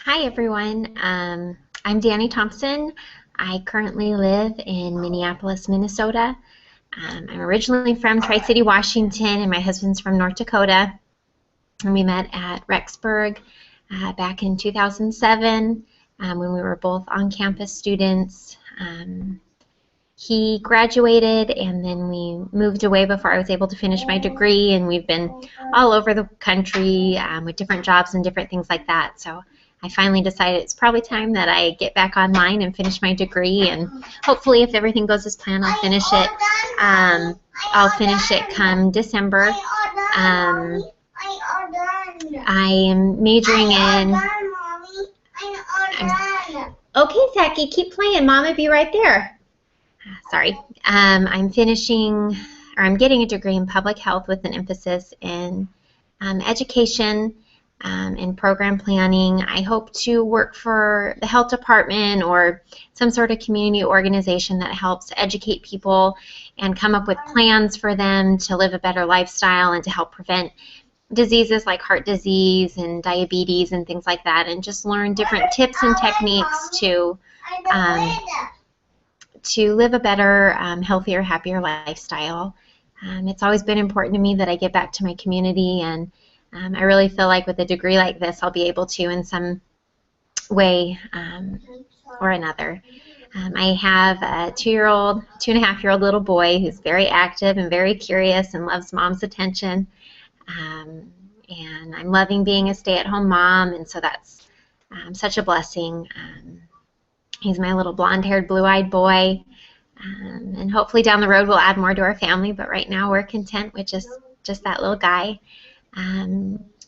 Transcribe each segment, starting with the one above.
Hi everyone. I'm Danny Thompson. I currently live in Minneapolis, Minnesota. I'm originally from Tri-City, Washington, and my husband's from North Dakota. And we met at Rexburg back in 2007 when we were both on-campus students. He graduated, and then we moved away before I was able to finish my degree, and we've been all over the country with different jobs and different things like that. So I finally decided it's probably time that I get back online and finish my degree, and hopefully, if everything goes as planned, I'll finish it. I'll finish it come December. I am majoring in. Okay, Saki, keep playing. Mom will be right there. Sorry. I'm finishing, or I'm getting a degree in public health with an emphasis in education and program planning. I hope to work for the health department or some sort of community organization that helps educate people and come up with plans for them to live a better lifestyle and to help prevent diseases like heart disease and diabetes and things like that, and just learn different tips and techniques to live a better, healthier, happier lifestyle. It's always been important to me that I give back to my community, and I really feel like with a degree like this, I'll be able to in some way or another. I have a 2.5-year-old little boy who's very active and very curious and loves mom's attention. And I'm loving being a stay-at-home mom, and so that's such a blessing. He's my little blonde-haired, blue-eyed boy, and hopefully down the road we'll add more to our family, but right now we're content with just that little guy.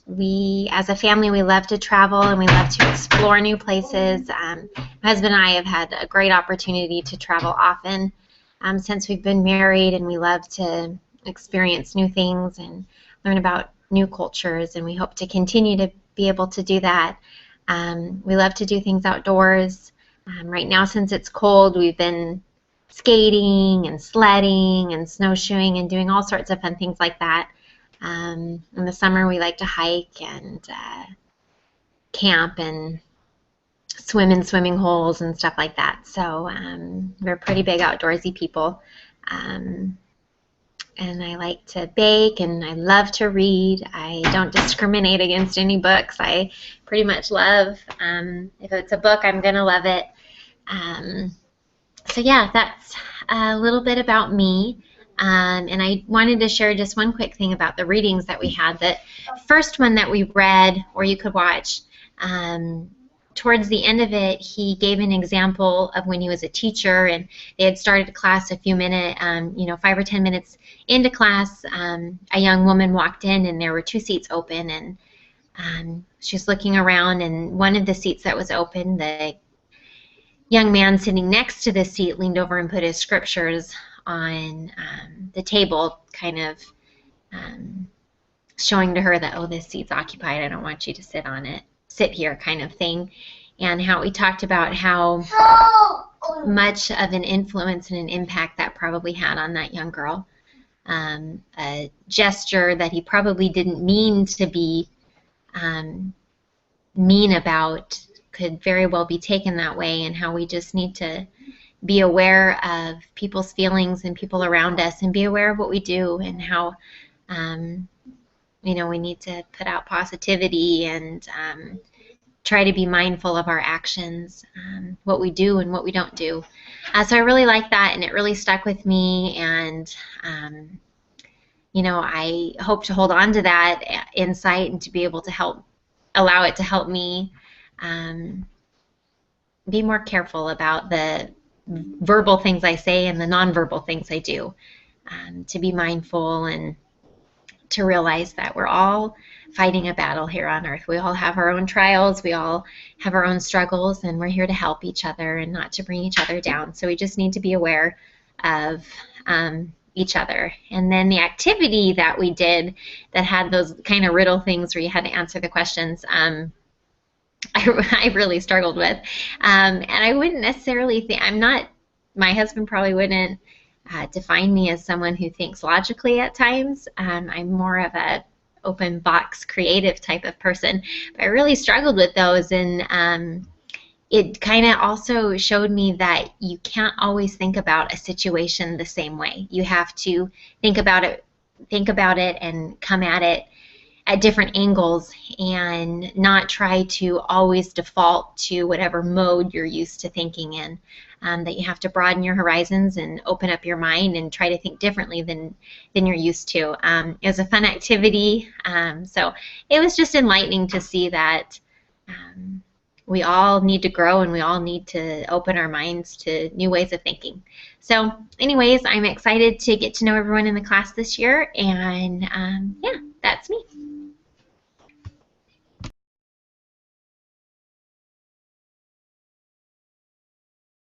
We, as a family, we love to travel and we love to explore new places. My husband and I have had a great opportunity to travel often since we've been married, and we love to experience new things and learn about new cultures, and we hope to continue to be able to do that. We love to do things outdoors. Right now, since it's cold, we've been skating and sledding and snowshoeing and doing all sorts of fun things like that. In the summer, we like to hike and camp and swim in swimming holes and stuff like that. So we're pretty big outdoorsy people. And I like to bake, and I love to read. I don't discriminate against any books. I pretty much love, if it's a book, I'm going to love it. So yeah, that's a little bit about me. And I wanted to share just one quick thing about the readings that we had. The first one that we read, or you could watch, towards the end of it, he gave an example of when he was a teacher, and they had started class a few minutes, 5 or 10 minutes into class. A young woman walked in, and there were 2 seats open, and she was looking around, and one of the seats that was open, the young man sitting next to the seat leaned over and put his scriptures on the table, kind of showing to her that, oh, this seat's occupied, I don't want you to sit here, kind of thing. And how we talked about how much of an influence and an impact that probably had on that young girl. A gesture that he probably didn't mean to be mean about could very well be taken that way, and how we just need to be aware of people's feelings and people around us, and be aware of what we do, and how we need to put out positivity and try to be mindful of our actions, what we do and what we don't do. So I really like that, and it really stuck with me, and I hope to hold on to that insight and to be able to allow it to help me be more careful about the verbal things I say and the nonverbal things I do, to be mindful and to realize that we're all fighting a battle here on earth. We all have our own trials, we all have our own struggles, and we're here to help each other and not to bring each other down. So we just need to be aware of each other. And then the activity that we did that had those kind of riddle things where you had to answer the questions, I really struggled with. And I wouldn't necessarily think, my husband probably wouldn't define me as someone who thinks logically at times. I'm more of a open box creative type of person. But I really struggled with those, and it kind of also showed me that you can't always think about a situation the same way. You have to think about it and come at it at different angles, and not try to always default to whatever mode you're used to thinking in. That you have to broaden your horizons and open up your mind and try to think differently than you're used to. It was a fun activity, so it was just enlightening to see that we all need to grow, and we all need to open our minds to new ways of thinking. So anyways, I'm excited to get to know everyone in the class this year, and yeah, that's me.